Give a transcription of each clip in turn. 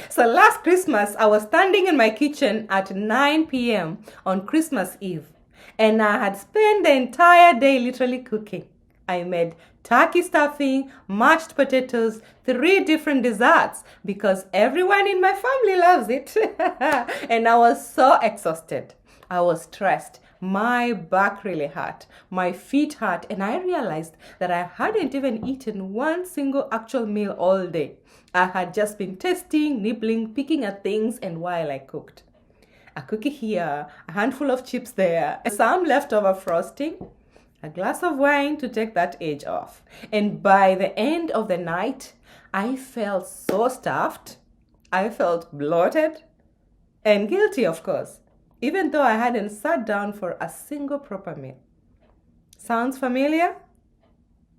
So last Christmas, I was standing in my kitchen at 9 p.m. on Christmas Eve, and I had spent the entire day literally cooking. I made turkey stuffing, mashed potatoes, 3 different desserts because everyone in my family loves it. And I was so exhausted. I was stressed. My back really hurt. My feet hurt. And I realized that I hadn't even eaten one single actual meal all day. I had just been tasting, nibbling, picking at things, and while I cooked. A cookie here, a handful of chips there, some leftover frosting, a glass of wine to take that edge off. And by the end of the night, I felt so stuffed. I felt bloated and guilty, of course, even though I hadn't sat down for a single proper meal. Sounds familiar?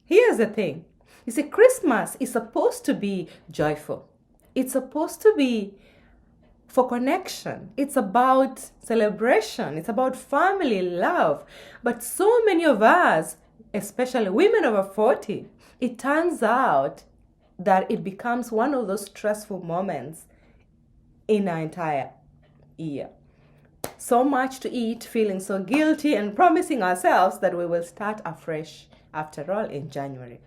Here's the thing. You see, Christmas is supposed to be joyful. It's supposed to be for connection. It's about celebration. It's about family, love. But so many of us, especially women over 40, it turns out that it becomes one of those stressful moments in our entire year. So much to eat, feeling so guilty, and promising ourselves that we will start afresh after all in January.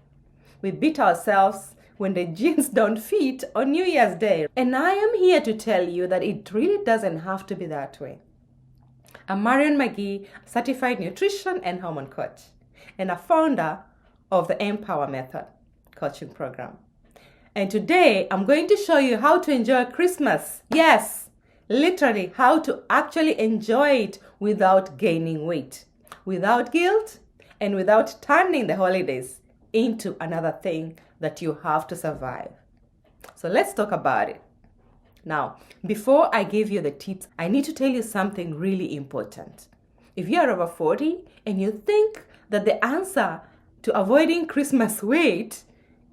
We beat ourselves when the jeans don't fit on New Year's Day. And I am here to tell you that it really doesn't have to be that way. I'm Marion McGee, certified nutrition and hormone coach, and a founder of the Empower Method coaching program. And today I'm going to show you how to enjoy Christmas. Yes, literally how to actually enjoy it without gaining weight, without guilt, and without turning the holidays into another thing that you have to survive. So let's talk about it. Now, before I give you the tips, I need to tell you something really important. If you are over 40 and you think that the answer to avoiding Christmas weight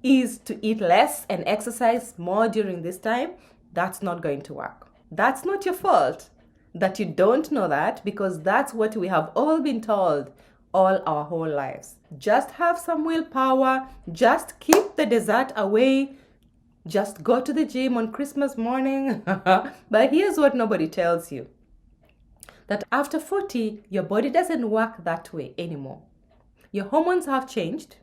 is to eat less and exercise more during this time, that's not going to work. That's not your fault that you don't know that, because that's what we have all been told all our whole lives. Just have some willpower, just keep the dessert away, just go to the gym on Christmas morning. But here's what nobody tells you. That after 40, your body doesn't work that way anymore. Your hormones have changed.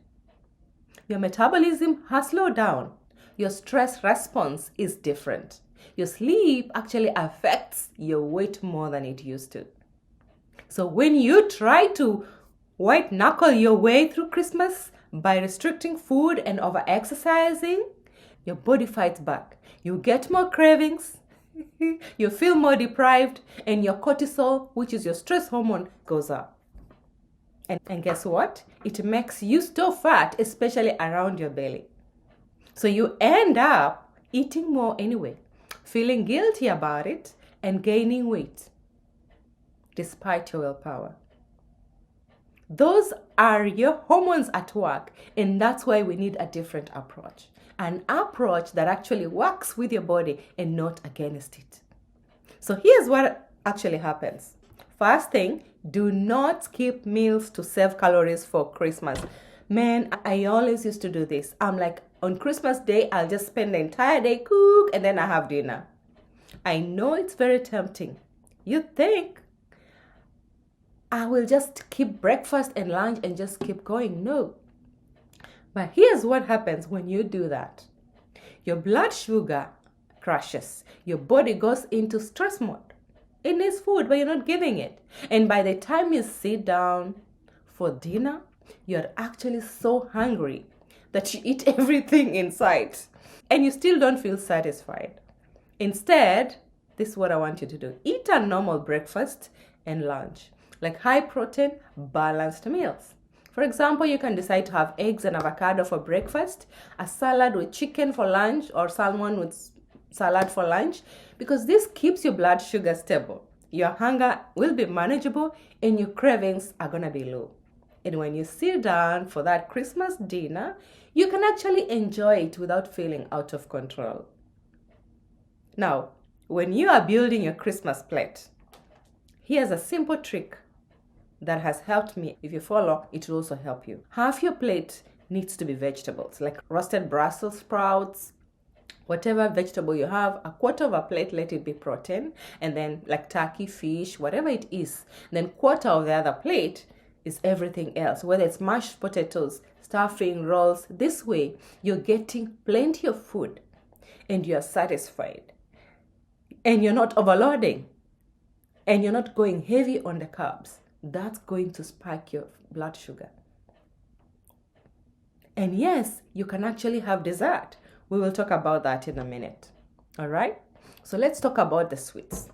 Your metabolism has slowed down. Your stress response is different. Your sleep actually affects your weight more than it used to. So when you try to white knuckle your way through Christmas by restricting food and over exercising, your body fights back. You get more cravings, you feel more deprived, and your cortisol, which is your stress hormone, goes up. And guess what? It makes you store fat, especially around your belly. So you end up eating more anyway, feeling guilty about it, and gaining weight, despite your willpower. Those are your hormones at work, and that's why we need a different approach. An approach that actually works with your body and not against it. So here's what actually happens. First thing, do not skip meals to save calories for Christmas. Man, I always used to do this. I'm like, on Christmas Day, I'll just spend the entire day cook and then I have dinner. I know it's very tempting. You think I will just keep breakfast and lunch and just keep going. No. But here's what happens when you do that. Your blood sugar crashes. Your body goes into stress mode. It needs food, but you're not giving it. And by the time you sit down for dinner, you're actually so hungry that you eat everything in sight. And you still don't feel satisfied. Instead, this is what I want you to do. Eat a normal breakfast and lunch. Like high protein, balanced meals. For example, you can decide to have eggs and avocado for breakfast, a salad with chicken for lunch, or salmon with salad for lunch, because this keeps your blood sugar stable. Your hunger will be manageable and your cravings are going to be low. And when you sit down for that Christmas dinner, you can actually enjoy it without feeling out of control. Now, when you are building your Christmas plate, here's a simple trick that has helped me. If you follow, it will also help you. Half your plate needs to be vegetables, like roasted Brussels sprouts, Whatever vegetable you have, a quarter of a plate, let it be protein, and then like turkey, fish, whatever it is, then quarter of the other plate is everything else, whether it's mashed potatoes, stuffing, rolls. This way, you're getting plenty of food and you're satisfied and you're not overloading and you're not going heavy on the carbs. That's going to spike your blood sugar. And yes, you can actually have dessert. We will talk about that in a minute. All right? So let's talk about the sweets.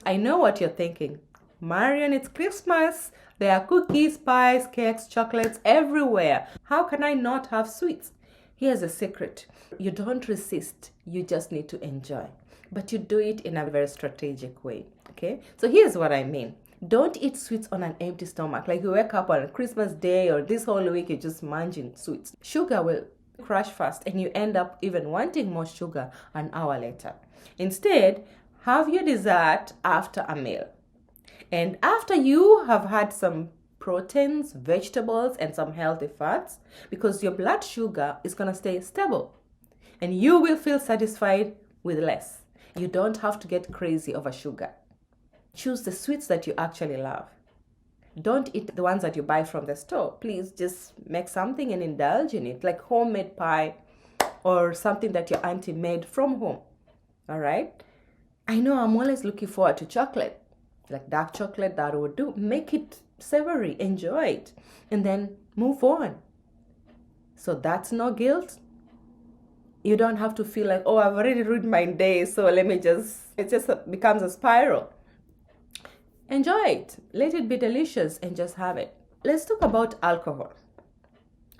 I know what you're thinking. Marion, it's Christmas. There are cookies, pies, cakes, chocolates everywhere. How can I not have sweets? Here's a secret. You don't resist. You just need to enjoy. But you do it in a very strategic way. Okay? So here's what I mean. Don't eat sweets on an empty stomach. Like you wake up on Christmas Day or this whole week, you're just munching sweets. Sugar will crash fast and you end up even wanting more sugar an hour later. Instead, have your dessert after a meal. And after you have had some proteins, vegetables, and some healthy fats, because your blood sugar is going to stay stable and you will feel satisfied with less. You don't have to get crazy over sugar. Choose the sweets that you actually love. Don't eat the ones that you buy from the store. Please just make something and indulge in it, like homemade pie or something that your auntie made from home. All right? I know I'm always looking forward to chocolate, like dark chocolate, that would do. Make it savory, enjoy it, and then move on. So that's no guilt. You don't have to feel like, oh, I've already ruined my day, so it just becomes a spiral. Enjoy it. Let it be delicious and just have it. Let's talk about alcohol.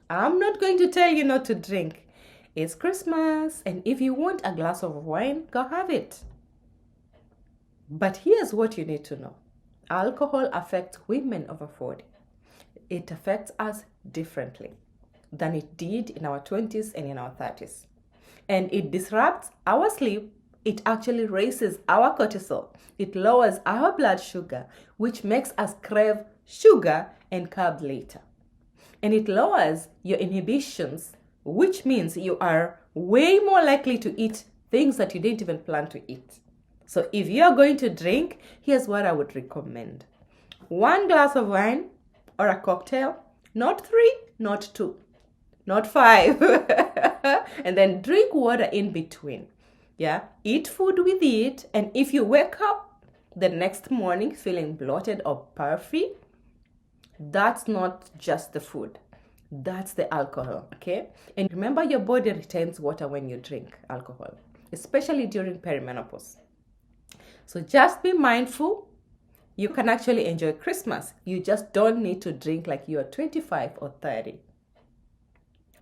I'm not going to tell you not to drink. It's Christmas, and if you want a glass of wine, go have it. But here's what you need to know. Alcohol affects women over 40. It affects us differently than it did in our 20s and in our 30s. And it disrupts our sleep. It actually raises our cortisol. It lowers our blood sugar, which makes us crave sugar and carbs later. And it lowers your inhibitions, which means you are way more likely to eat things that you didn't even plan to eat. So if you're going to drink, here's what I would recommend. 1 glass of wine or a cocktail, not 3, not 2, not 5. And then drink water in between. Yeah, eat food with it. And if you wake up the next morning feeling bloated or puffy, that's not just the food. That's the alcohol, okay? And remember, your body retains water when you drink alcohol, especially during perimenopause. So just be mindful. You can actually enjoy Christmas. You just don't need to drink like you are 25 or 30.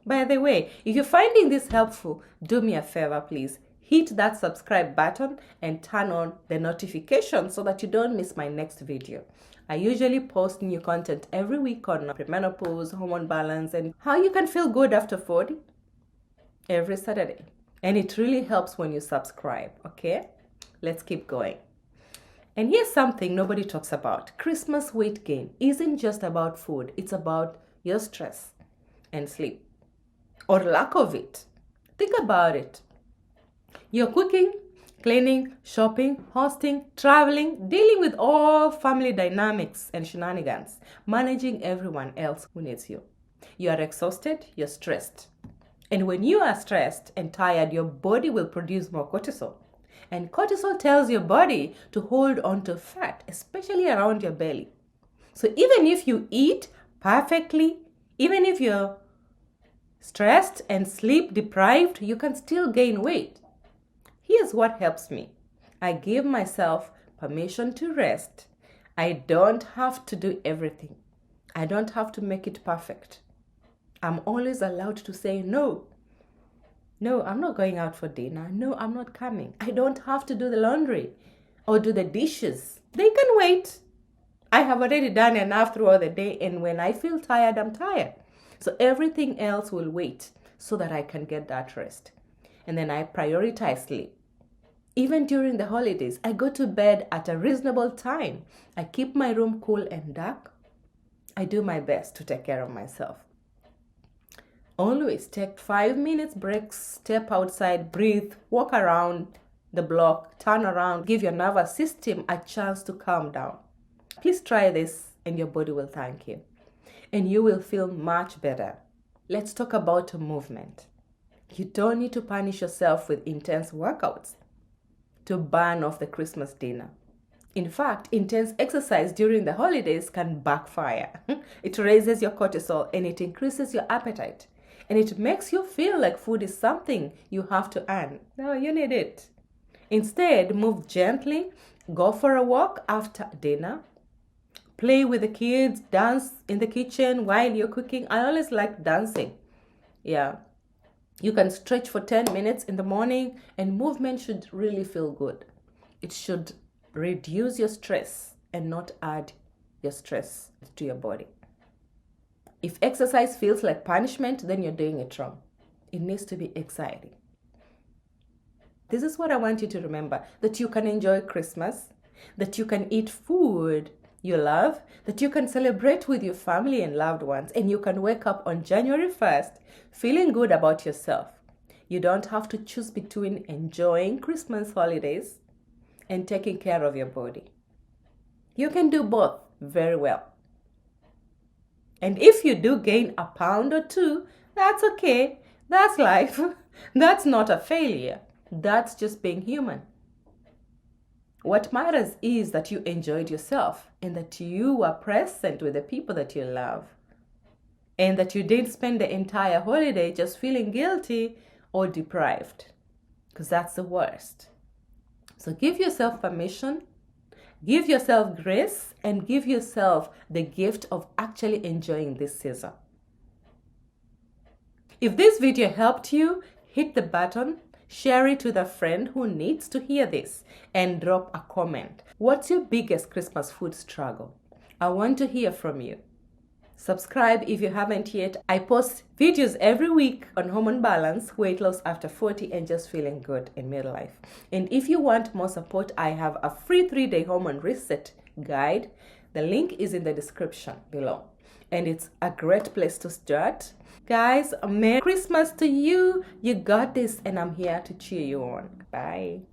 By the way, if you're finding this helpful, do me a favor, please. Hit that subscribe button and turn on the notification so that you don't miss my next video. I usually post new content every week on premenopause, hormone balance, and how you can feel good after 40 every Saturday. And it really helps when you subscribe, okay? Let's keep going. And here's something nobody talks about. Christmas weight gain isn't just about food. It's about your stress and sleep, or lack of it. Think about it. You're cooking, cleaning, shopping, hosting, traveling, dealing with all family dynamics and shenanigans, managing everyone else who needs you. You are exhausted, you're stressed. And when you are stressed and tired, your body will produce more cortisol. And cortisol tells your body to hold on to fat, especially around your belly. So even if you eat perfectly, even if you're stressed and sleep deprived, you can still gain weight. Here's what helps me. I give myself permission to rest. I don't have to do everything. I don't have to make it perfect. I'm always allowed to say no. No, I'm not going out for dinner. No, I'm not coming. I don't have to do the laundry or do the dishes. They can wait. I have already done enough throughout the day, and when I feel tired, I'm tired. So everything else will wait so that I can get that rest. And then I prioritize sleep. Even during the holidays, I go to bed at a reasonable time. I keep my room cool and dark. I do my best to take care of myself. Always take 5 minutes breaks, step outside, breathe, walk around the block, turn around, give your nervous system a chance to calm down. Please try this and your body will thank you. And you will feel much better. Let's talk about movement. You don't need to punish yourself with intense workouts to burn off the Christmas dinner. In fact, intense exercise during the holidays can backfire. It raises your cortisol and it increases your appetite. And it makes you feel like food is something you have to earn. No, you need it. Instead, move gently, go for a walk after dinner, play with the kids, dance in the kitchen while you're cooking. I always like dancing. Yeah. You can stretch for 10 minutes in the morning, and movement should really feel good. It should reduce your stress and not add your stress to your body. If exercise feels like punishment, then you're doing it wrong. It needs to be exciting. This is what I want you to remember, that you can enjoy Christmas, that you can eat food you love, that you can celebrate with your family and loved ones, and you can wake up on January 1st feeling good about yourself. You don't have to choose between enjoying Christmas holidays and taking care of your body. You can do both very well. And if you do gain a pound or two, that's okay. That's life. That's not a failure. That's just being human. What matters is that you enjoyed yourself and that you were present with the people that you love. And that you didn't spend the entire holiday just feeling guilty or deprived. Because that's the worst. So give yourself permission, give yourself grace, and give yourself the gift of actually enjoying this season. If this video helped you, hit the button, share it with a friend who needs to hear this, and drop a comment. What's your biggest Christmas food struggle? I want to hear from you. Subscribe if you haven't yet. I post videos every week on hormone balance, weight loss after 40, and just feeling good in midlife. And if you want more support, I have a free 3-day hormone reset guide. The link is in the description below. And it's a great place to start. Guys, Merry Christmas to you. You got this, and I'm here to cheer you on. Bye.